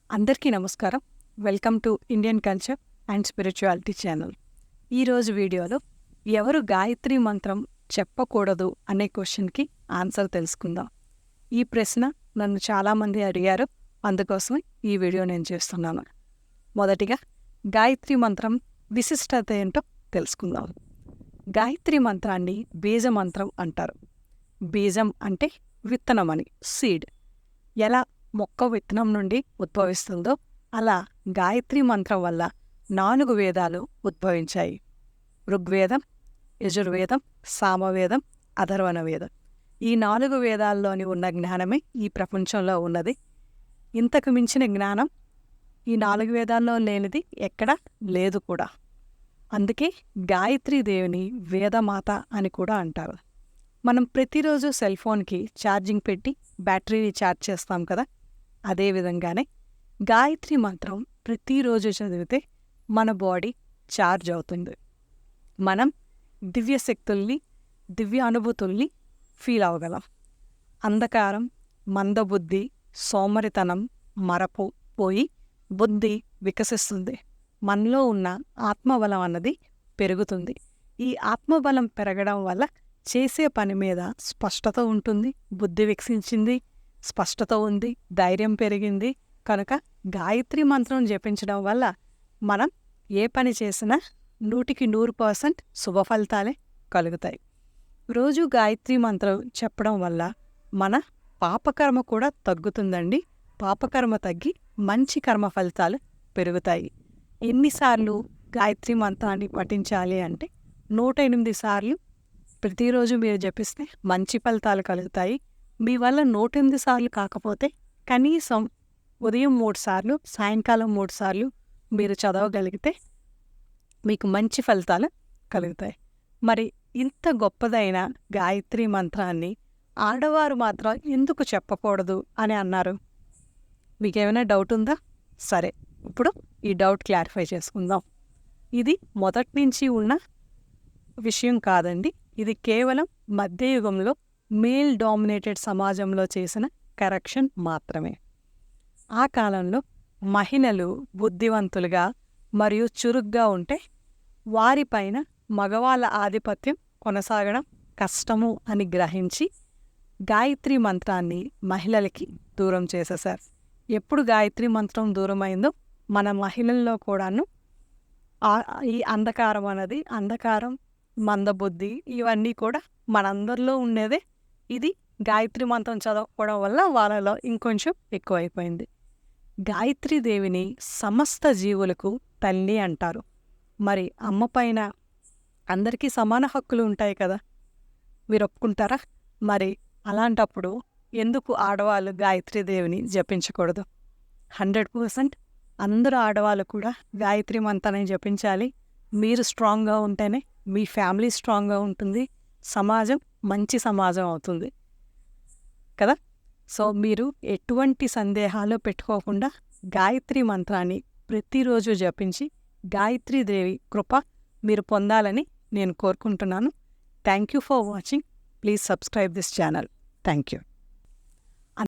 అందరికీ నమస్కారం. Welcome to Indian culture and spirituality channel. ఈరోజు వీడియోలో ఎవరు గాయత్రి మంత్రం చెప్పకూడదు అనే క్వశ్చన్కి ఆన్సర్ తెలుసుకుందాం. ఈ ప్రశ్న నన్ను చాలామంది అడిగారు, అందుకోసమే ఈ వీడియో నేను చేస్తున్నాను. మొదటిగా గాయత్రి మంత్రం విశిష్టత ఏంటో తెలుసుకుందాం. గాయత్రి మంత్రాన్ని బీజ మంత్రం అంటారు. బీజం అంటే విత్తనం అని, సీడ్. ఎలా మొక్క విత్తనం నుండి ఉద్భవిస్తుందో అలా గాయత్రి మంత్రం వల్ల 4 వేదాలు ఉద్భవించాయి. ఋగ్వేదం, యజుర్వేదం, సామవేదం, అథర్వణ వేదం. ఈ 4 వేదాల్లోని ఉన్న జ్ఞానమే ఈ ప్రపంచంలో ఉన్నది. ఇంతకు మించిన జ్ఞానం ఈ 4 వేదాల్లో లేనిది ఎక్కడా లేదు కూడా. అందుకే గాయత్రీదేవిని వేదమాత అని కూడా అంటారు. మనం ప్రతిరోజు సెల్ ఫోన్కి ఛార్జింగ్ పెట్టి బ్యాటరీని ఛార్జ్ చేస్తాం కదా, అదేవిధంగానే గాయత్రి మంత్రం ప్రతిరోజు చదివితే మన బాడీ ఛార్జ్ అవుతుంది. మనం దివ్యశక్తుల్ని, దివ్య అనుభూతుల్ని ఫీల్ అవ్వగలం. అంధకారం, మందబుద్ధి, సోమరితనం, మరపు పోయి బుద్ధి వికసిస్తుంది. మనలో ఉన్న ఆత్మబలం అన్నది పెరుగుతుంది. ఈ ఆత్మబలం పెరగడం వల్ల చేసే పని మీద స్పష్టత ఉంటుంది, బుద్ధి వికసించింది, స్పష్టత ఉంది, ధైర్యం పెరిగింది. కనుక గాయత్రి మంత్రం జపించడం వల్ల మనం ఏ పని చేసినా 100% శుభ ఫలితాలే కలుగుతాయి. రోజు గాయత్రి మంత్రం చెప్పడం వల్ల మన పాపకర్మ కూడా తగ్గుతుందండి. పాపకర్మ తగ్గి మంచి కర్మ ఫలితాలు పెరుగుతాయి. ఎన్నిసార్లు గాయత్రి మంత్రాన్ని పఠించాలి అంటే 108 సార్లు ప్రతిరోజు మీరు జపిస్తే మంచి ఫలితాలు కలుగుతాయి. మీ వల్ల 108 సార్లు కాకపోతే కనీసం ఉదయం 3 సార్లు, సాయంకాలం 3 సార్లు మీరు చదవగలిగితే మీకు మంచి ఫలితాలు కలుగుతాయి. మరి ఇంత గొప్పదైన గాయత్రి మంత్రాన్ని ఆడవారు మాత్రం ఎందుకు చెప్పకూడదు అని అన్నారు? మీకేమైనా డౌట్ ఉందా? సరే, ఇప్పుడు ఈ డౌట్ క్లారిఫై చేసుకుందాం. ఇది మొదటి నుంచి ఉన్న విషయం కాదండి. ఇది కేవలం మధ్యయుగంలో మేల్ డామినేటెడ్ సమాజంలో చేసిన కరెక్షన్ మాత్రమే. ఆ కాలంలో మహిళలు బుద్ధివంతులుగా మరియు చురుగ్గా ఉంటే వారిపైన మగవాళ్ళ ఆధిపత్యం కొనసాగడం కష్టము అని గ్రహించి గాయత్రి మంత్రాన్ని మహిళలకి దూరం చేసేశారు. ఎప్పుడు గాయత్రి మంత్రం దూరమైందో మన మహిళల్లో కూడాను ఈ అంధకారం, మందబుద్ధి ఇవన్నీ కూడా మనందరిలో ఉండేదే. ఇది గాయత్రి మంత్రం చదవకపోవడం వల్ల వాళ్ళలో ఇంకొంచెం ఎక్కువైపోయింది. గాయత్రీదేవిని సమస్త జీవులకు తల్లి అంటారు. మరి అమ్మ పైన అందరికీ సమాన హక్కులు ఉంటాయి కదా, మీరు ఒప్పుకుంటారా? మరి అలాంటప్పుడు ఎందుకు ఆడవాళ్ళు గాయత్రీదేవిని జపించకూడదు? 100% అందరూ ఆడవాళ్ళు కూడా గాయత్రి మంత్రాన్ని జపించాలి. మీరు స్ట్రాంగ్గా ఉంటేనే మీ ఫ్యామిలీ స్ట్రాంగ్గా ఉంటుంది, సమాజం మంచి సమాజం అవుతుంది కదా. సో మీరు ఎటువంటి సందేహాలు పెట్టుకోకుండా గాయత్రి మంత్రాన్ని ప్రతిరోజు జపించి గాయత్రీదేవి కృప మీరు పొందాలని నేను కోరుకుంటున్నాను. Thank you for watching. Please subscribe this channel. Thank you.